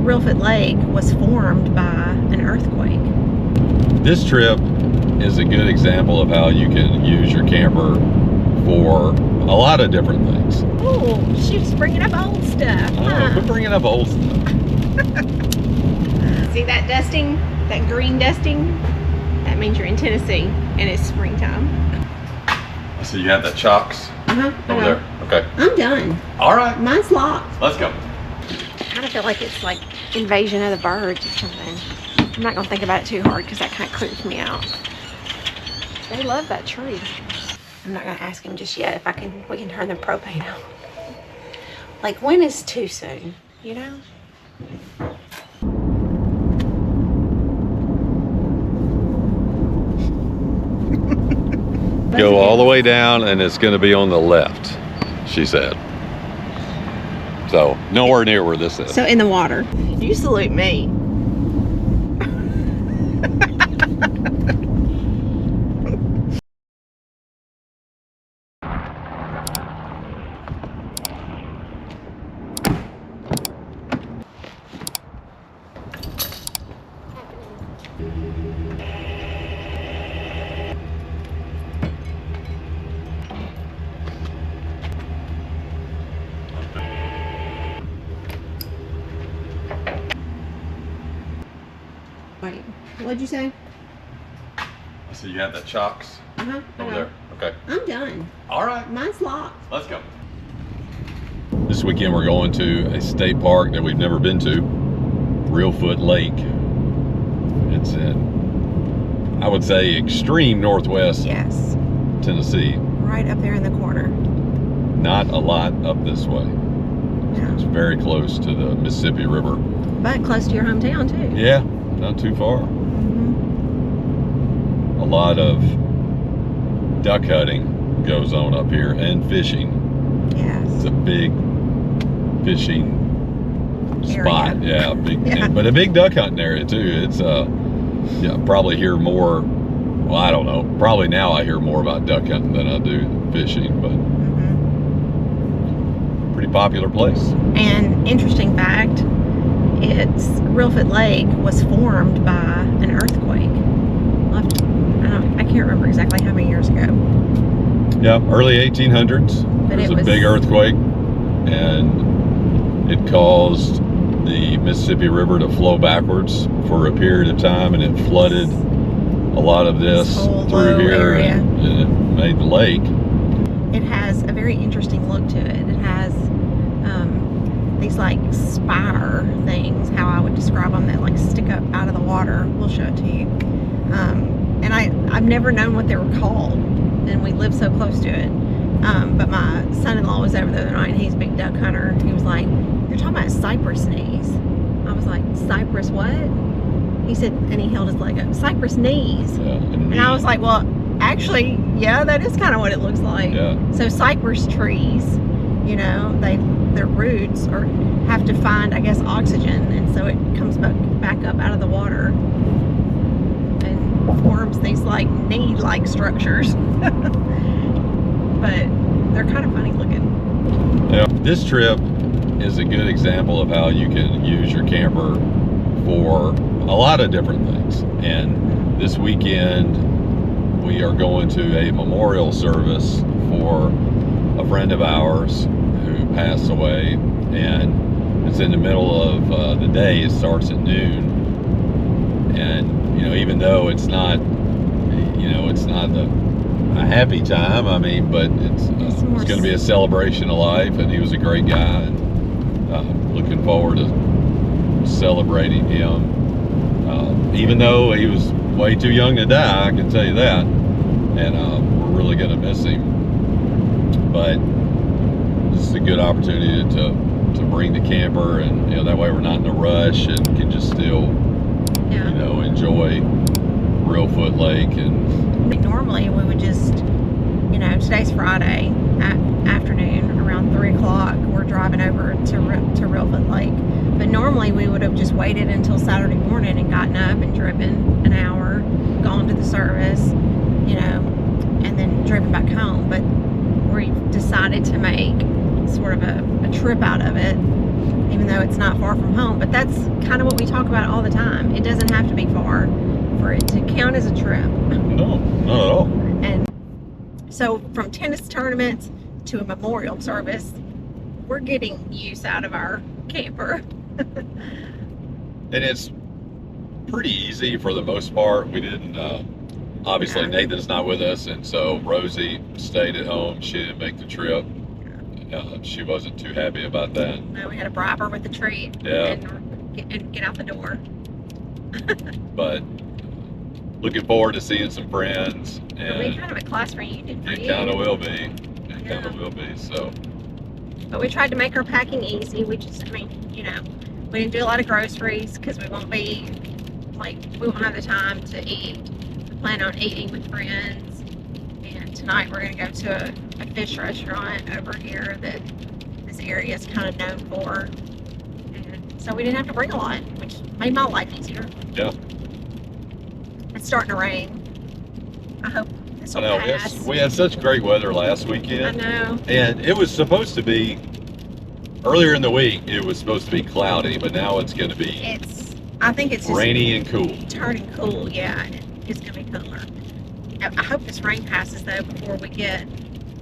Reelfoot Lake was formed by an earthquake. This trip is a good example of how you can use your camper for a lot of different things. Oh, she's bringing up old stuff. Quit bringing up old stuff. See that dusting? That green dusting? That means you're in Tennessee and it's springtime. So you have the chocks over there? Okay. I'm done. All right. Mine's locked. Let's go. I kind of feel like it's like invasion of the birds or something. I'm not going to think about it too hard because that kind of creeps me out. They love that tree. I'm not going to ask him just yet if we can turn the propane on. Like, when is too soon, you know? Go all the way down and it's going to be on the left, she said. So nowhere near where this is. So in the water. You salute me. Wait, what'd you say? So you have the chocks over there? Okay. I'm done. All right. Mine's locked. Let's go. This weekend we're going to a state park that we've never been to, Reelfoot Lake. It's in, I would say, extreme northwest Tennessee. Right up there in the corner. Not a lot up this way. No. It's very close to the Mississippi River. But close to your hometown too. Yeah, not too far. A lot of duck hunting goes on up here and fishing. Yes. It's a big fishing spot. Yeah, but a big duck hunting area too. It's probably hear more. Well, I don't know. Probably now I hear more about duck hunting than I do fishing, but pretty popular place. And interesting fact, Reelfoot Lake was formed by an earthquake. I can't remember exactly how many years ago. Yeah, early 1800s. But it was a big earthquake, and it caused the Mississippi River to flow backwards for a period of time, and it flooded a lot of this through here, and it made the lake. It has a very interesting look to it. It has these like spire things, how I would describe them, that like stick up out of the water. We'll show it to you. And I've never known what they were called, and we live so close to it. But my son-in-law was over the other night, and he's a big duck hunter. He was like, "You're talking about cypress knees." I was like, "Cypress what?" He said, and he held his leg up, "Cypress knees." Yeah, and I was like, well, actually, yeah, that is kind of what it looks like. Yeah. So cypress trees, you know, their roots have to find, I guess, oxygen, and so it comes back up out of the water and forms these like knee-like structures. But they're kind of funny looking. Yeah, this trip is a good example of how you can use your camper for a lot of different things. And this weekend we are going to a memorial service for a friend of ours who passed away, and it's in the middle of the day. It starts at noon, and you know, even though it's not, you know, it's not a happy time, I mean, but it's going to be a celebration of life, and he was a great guy, and looking forward to celebrating him, even though he was way too young to die, I can tell you that, and we're really going to miss him. But this is a good opportunity to bring the camper, and you know, that way we're not in a rush and can just still you know, enjoy Reelfoot Lake. And normally we would just, you know, today's Friday afternoon around 3 o'clock, we're driving over to Reelfoot Lake. But normally we would have just waited until Saturday morning and gotten up and driven an hour, gone to the service, you know, and then driven back home. But we decided to make sort of a trip out of it even though it's not far from home. But that's kind of what we talk about all the time. It doesn't have to be far for it to count as a trip. No, not at all. And so from tennis tournaments to a memorial service, we're getting use out of our camper. And it's pretty easy for the most part. We didn't, obviously Nathan's not with us, and so Rosie stayed at home. She didn't make the trip. She wasn't too happy about that. No, we had to bribe her with the treat. Yeah. And get out the door. But looking forward to seeing some friends. And it'll be kind of a class reunion for you. It kind of will be. It kind of will be, so. But we tried to make our packing easy. We just, I mean, you know, we didn't do a lot of groceries because we won't be, like, we won't have the time to eat. We plan on eating with friends. And tonight we're going to go to a fish restaurant over here that this area is kind of known for. And so we didn't have to bring a lot, which made my life easier. Yeah. It's starting to rain. I hope this will pass. We had such great weather last weekend. I know. And it was supposed to be, earlier in the week, it was supposed to be cloudy, but now it's going to be I think it's just rainy and cool. Turning cool, yeah. It's going to be cooler. I hope this rain passes, though, before we get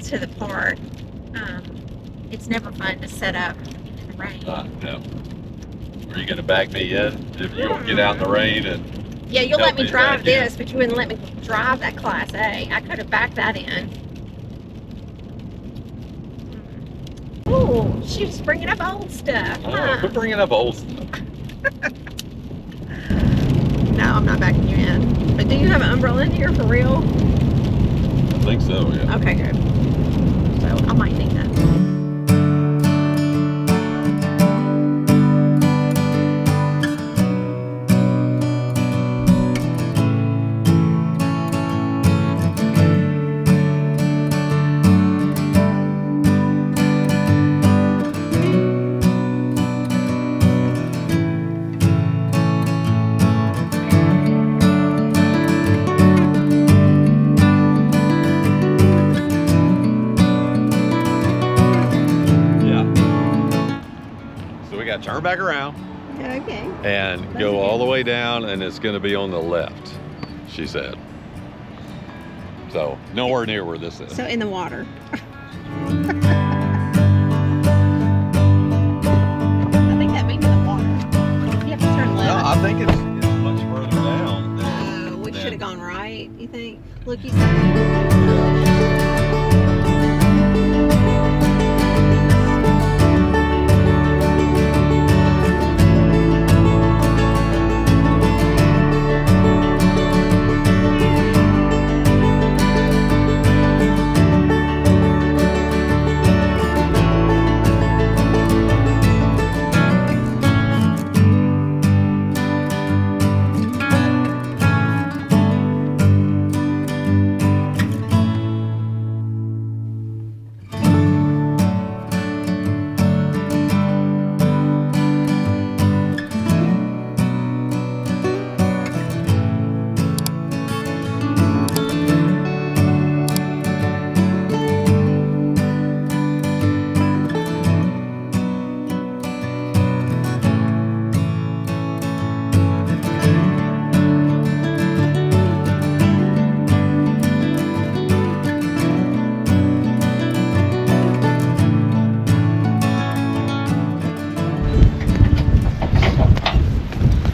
to the park. It's never fun to set up in the rain. No. Are you going to back me in if you get out in the rain? And yeah, you'll let me drive this, but you wouldn't let me drive that Class A. I could have backed that in. Oh, she's bringing up old stuff. Quit bringing up old stuff. No, I'm not backing you in. But do you have an umbrella in here for real? I think so, yeah. Okay, good. So I might need that. Turn back around. Okay. And go all the way down, and it's going to be on the left, she said. So nowhere near where this is. So in the water. I think that means the water. You have to turn left. No, I think it's much further down. We should have gone right, you think? Look, you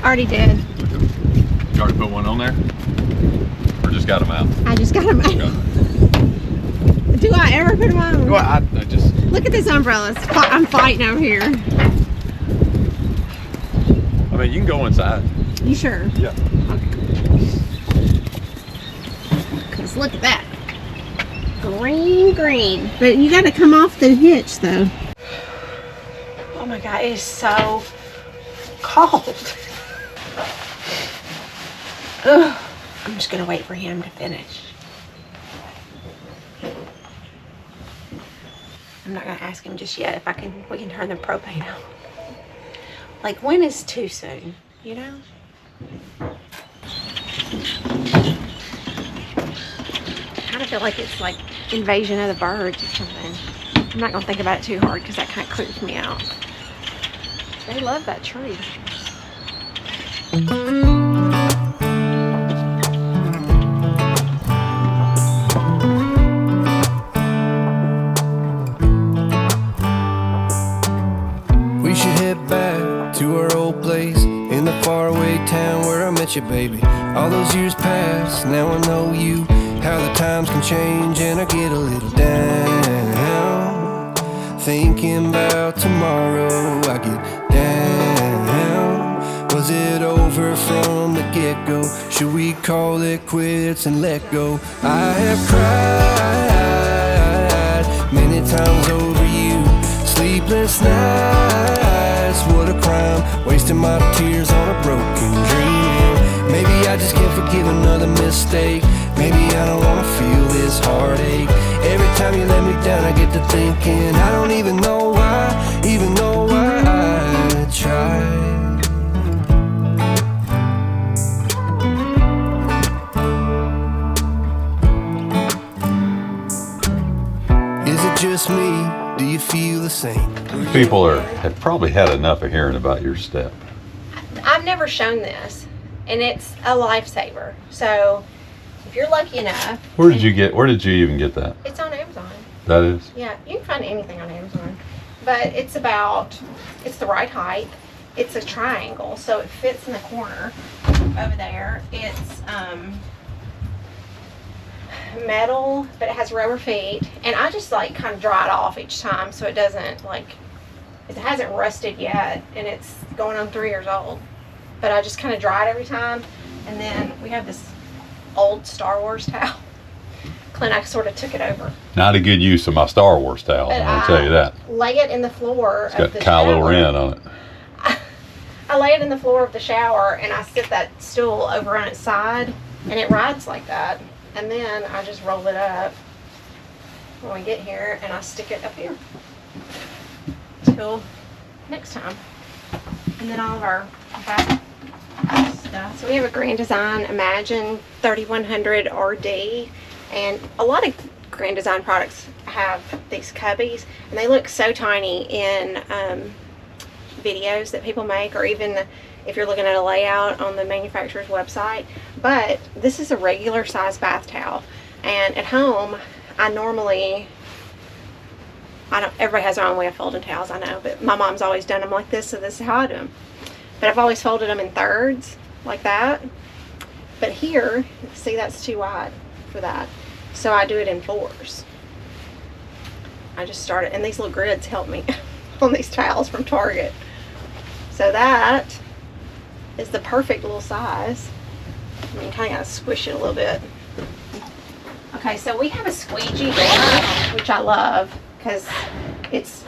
already did. You already put one on there? Or just got them out? I just got them out. Okay. Do I ever put them on? Well, I just... Look at this umbrella. I'm fighting over here. I mean, you can go inside. You sure? Yeah. Okay. Because look at that. Green. But you got to come off the hitch, though. Oh my God, it's so cold. Ugh. I'm just gonna wait for him to finish. I'm not gonna ask him just yet if we can turn the propane on. Like, when is too soon, you know? I kind of feel like it's like invasion of the birds or something. I'm not gonna think about it too hard because that kind of creeps me out. They love that tree. We should head back to our old place in the faraway town where I met you, baby. All those years past, now I know you. How the times can change and I get a little down. Thinking about tomorrow, I get down. Was it over from the get-go? Should we call it quits and let go? I have cried many times over you. Sleepless nights, what a crime. Wasting my tears on a broken dream. Maybe I just can't forgive another mistake. Maybe I don't wanna feel this heartache. Every time you let me down I get to thinking I don't even know why I tried. Is it just me? Do you feel the same? People have probably had enough of hearing about your step. I've never shown this, and it's a lifesaver. So if you're lucky enough. Where did you even get that? It's on Amazon. That is? Yeah, you can find anything on Amazon. But it's the right height. It's a triangle, so it fits in the corner over there. It's metal, but it has rubber feet, and I just like kind of dry it off each time so it doesn't it hasn't rusted yet, and it's going on 3 years old, but I just kind of dry it every time. And then we have this old Star Wars towel. Clint, I sort of took it over. Not a good use of my Star Wars towel, But I'll tell you that. Lay it in the floor It's of got the Kylo shower. Ren on it. I lay it in the floor of the shower, and I sit that stool over on its side, and it rides like that. And then I just roll it up when we get here, and I stick it up here till next time. And then all of our back stuff. So we have a Grand Design Imagine 3100 RD, and a lot of Grand Design products have these cubbies, and they look so tiny in videos that people make, or even if you're looking at a layout on the manufacturer's website. But this is a regular size bath towel, and at home everybody has their own way of folding towels, I know, but my mom's always done them like this, so this is how I do them. But I've always folded them in thirds like that, but here, see, that's too wide for that, so I do it in fours. I just started, and these little grids help me on these towels from Target. So that is the perfect little size. I mean, kind of gotta squish it a little bit. Okay, so we have a squeegee door, which I love because it's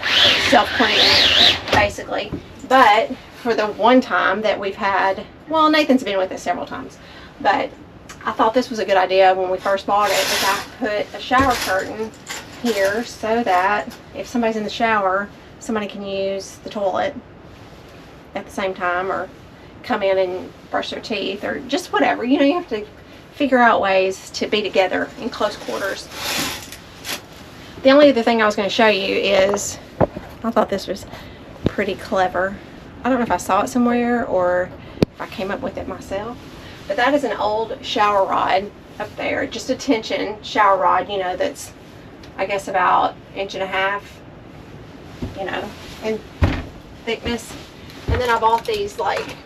self-cleaning, basically. But for the one time that we've had, well, Nathan's been with us several times, but I thought this was a good idea when we first bought it, is I put a shower curtain here so that if somebody's in the shower, somebody can use the toilet at the same time, or come in and brush their teeth, or just whatever. You know, you have to figure out ways to be together in close quarters. The only other thing I was going to show you is, I thought this was pretty clever. I don't know if I saw it somewhere or if I came up with it myself, but that is an old shower rod up there, just a tension shower rod, you know, that's I guess about 1.5 inches, you know, in thickness. And then I bought these like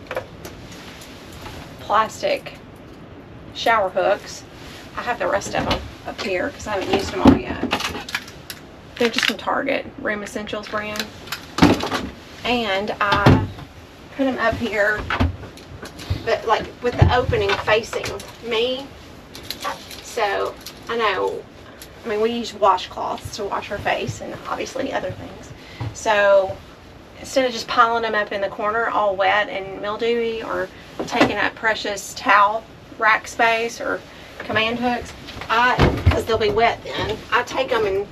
plastic shower hooks. I have the rest of them up here because I haven't used them all yet. They're just from Target, Room Essentials brand. And I put them up here, but like with the opening facing me. So I know, I mean, we use washcloths to wash our face and obviously other things. So instead of just piling them up in the corner all wet and mildewy, or taking up precious towel rack space or command hooks, because they'll be wet then, I take them and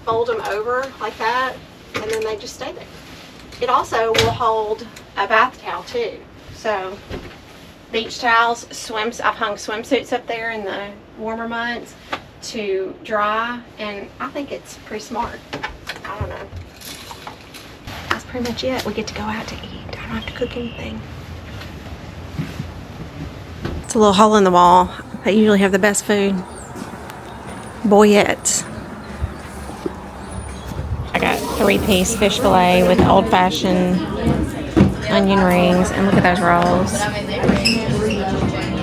fold them over like that, and then they just stay there. It also will hold a bath towel too. So beach towels, I've hung swimsuits up there in the warmer months to dry, and I think it's pretty smart. I don't know. That's pretty much it. We get to go out to eat. have to cook anything. It's a little hole in the wall. They usually have the best food. Boyette. I got 3-piece fish fillet with old-fashioned onion rings, and look at those rolls.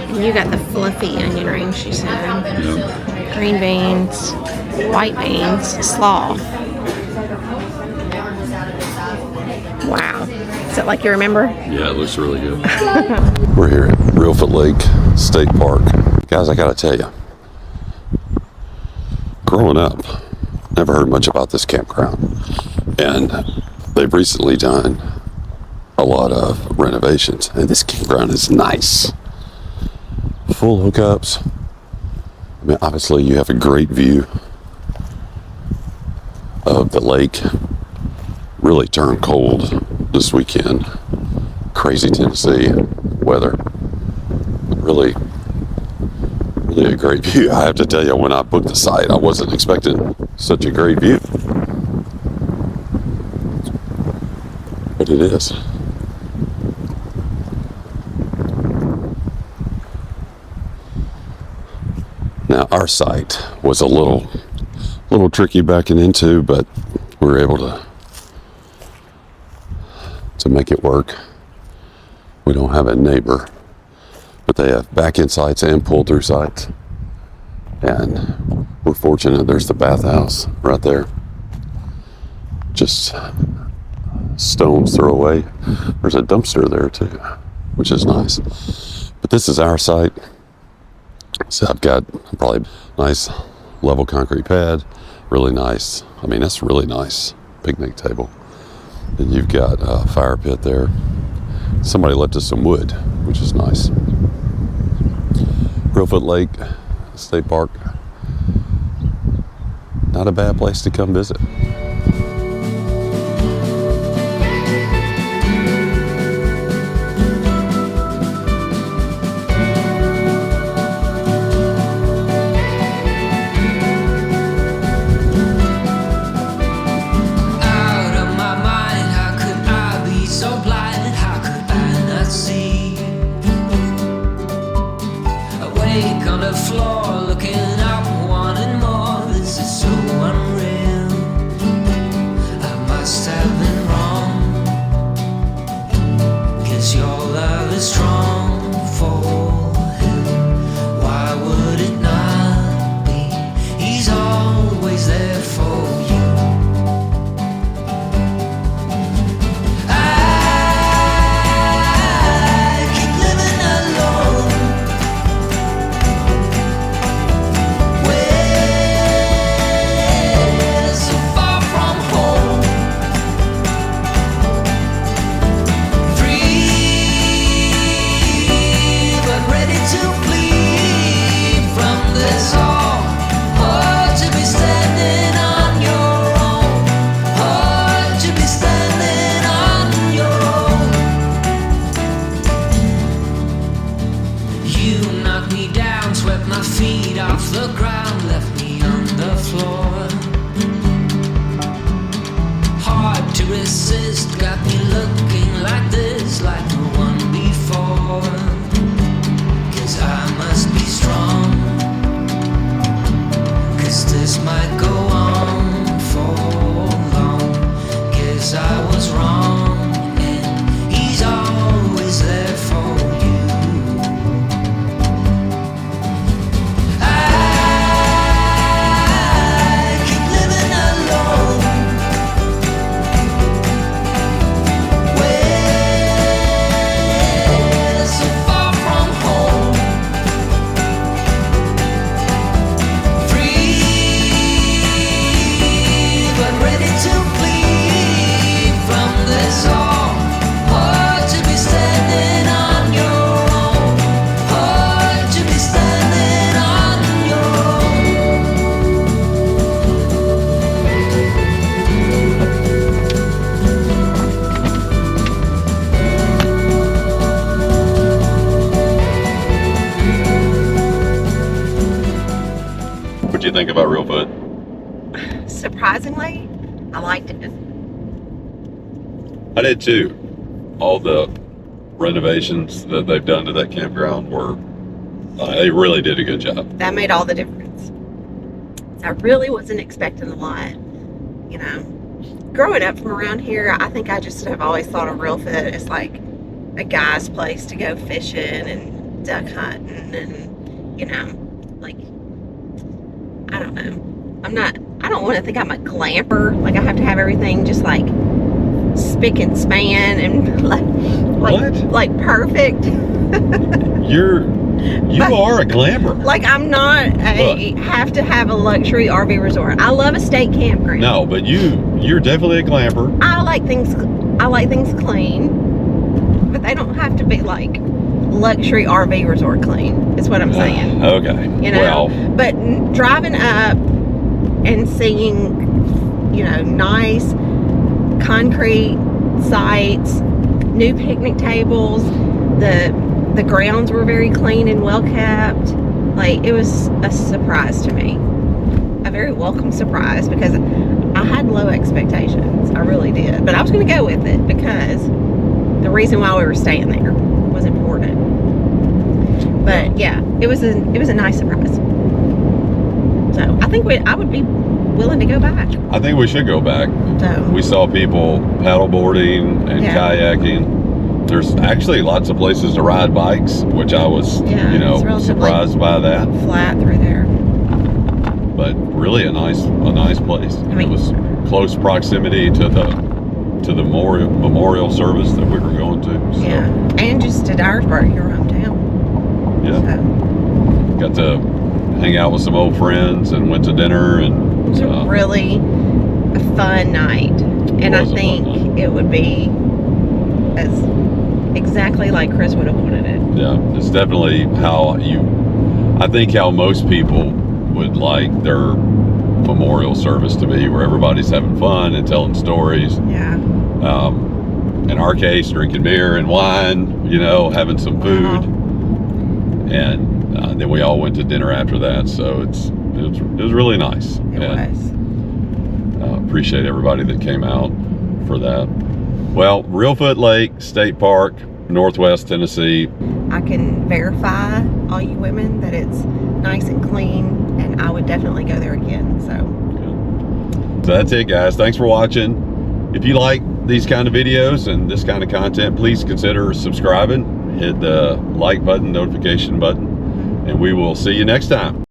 And you got the fluffy onion rings, she said. Yep. Green beans, white beans, slaw. Wow. Is it like you remember? Yeah, it looks really good. We're here at Reelfoot Lake State Park. Guys, I gotta tell you, growing up, never heard much about this campground. And they've recently done a lot of renovations. And this campground is nice. Full hookups. I mean, obviously you have a great view of the lake. Really turned cold this weekend. Crazy Tennessee weather. Really a great view. I have to tell you, when I booked the site, I wasn't expecting such a great view. But it is. Now, our site was a little tricky backing into, but we were able to make it work. We don't have a neighbor, but they have back-in sites and pull-through sites. And we're fortunate there's the bathhouse right there. Just stones throw away. There's a dumpster there too, which is nice. But this is our site. So I've got probably nice level concrete pad, really nice. I mean, that's really nice picnic table. And you've got a fire pit there. Somebody left us some wood, which is nice. Reelfoot Lake State Park. Not a bad place to come visit. What'd you think about Reelfoot? Surprisingly, I liked it. I did too. all the renovations that they've done to that campground were, they really did a good job. That made all the difference. I really wasn't expecting a lot, you know. Growing up from around here, I think I just have always thought of Reelfoot as like a guy's place to go fishing and duck hunting and, you know, like, I don't know. I don't want to think I'm a glamper. Like I have to have everything just like spick and span and like perfect. You are a glamper. Like I'm not have to have a luxury RV resort. I love a state campground. No, but you're definitely a glamper. I like things clean, but they don't have to be like luxury RV resort clean. Is what I'm saying. Okay. You know, well, but driving up and seeing, you know, nice concrete sites, new picnic tables, the grounds were very clean and well kept. Like, it was a surprise to me, a very welcome surprise, because I had low expectations. I really did, but I was going to go with it because the reason why we were staying there was important. But yeah, it was a nice surprise. So I think I would be willing to go back. I think we should go back. So we saw people paddleboarding and kayaking. There's actually lots of places to ride bikes, which I was, you know, surprised by that. Flat through there. But really a nice place. I mean, it was close proximity to the memorial service that we were going to. So. Yeah, and just to Dyersburg, your hometown. Yeah. So. Got to hang out with some old friends and went to dinner, and it was a really fun night. And I think it would be as exactly like Chris would have wanted it. Yeah, it's definitely how most people would like their memorial service to be, where everybody's having fun and telling stories. Yeah. In our case, drinking beer and wine, you know, having some food. And then we all went to dinner after that, so it was really nice. It was. Appreciate everybody that came out for that. Well, Reelfoot Lake State Park, Northwest Tennessee. I can verify, all you women, that it's nice and clean, and I would definitely go there again. So that's it, guys. Thanks for watching. If you like these kind of videos and this kind of content, please consider subscribing. Hit the like button, notification button, and we will see you next time.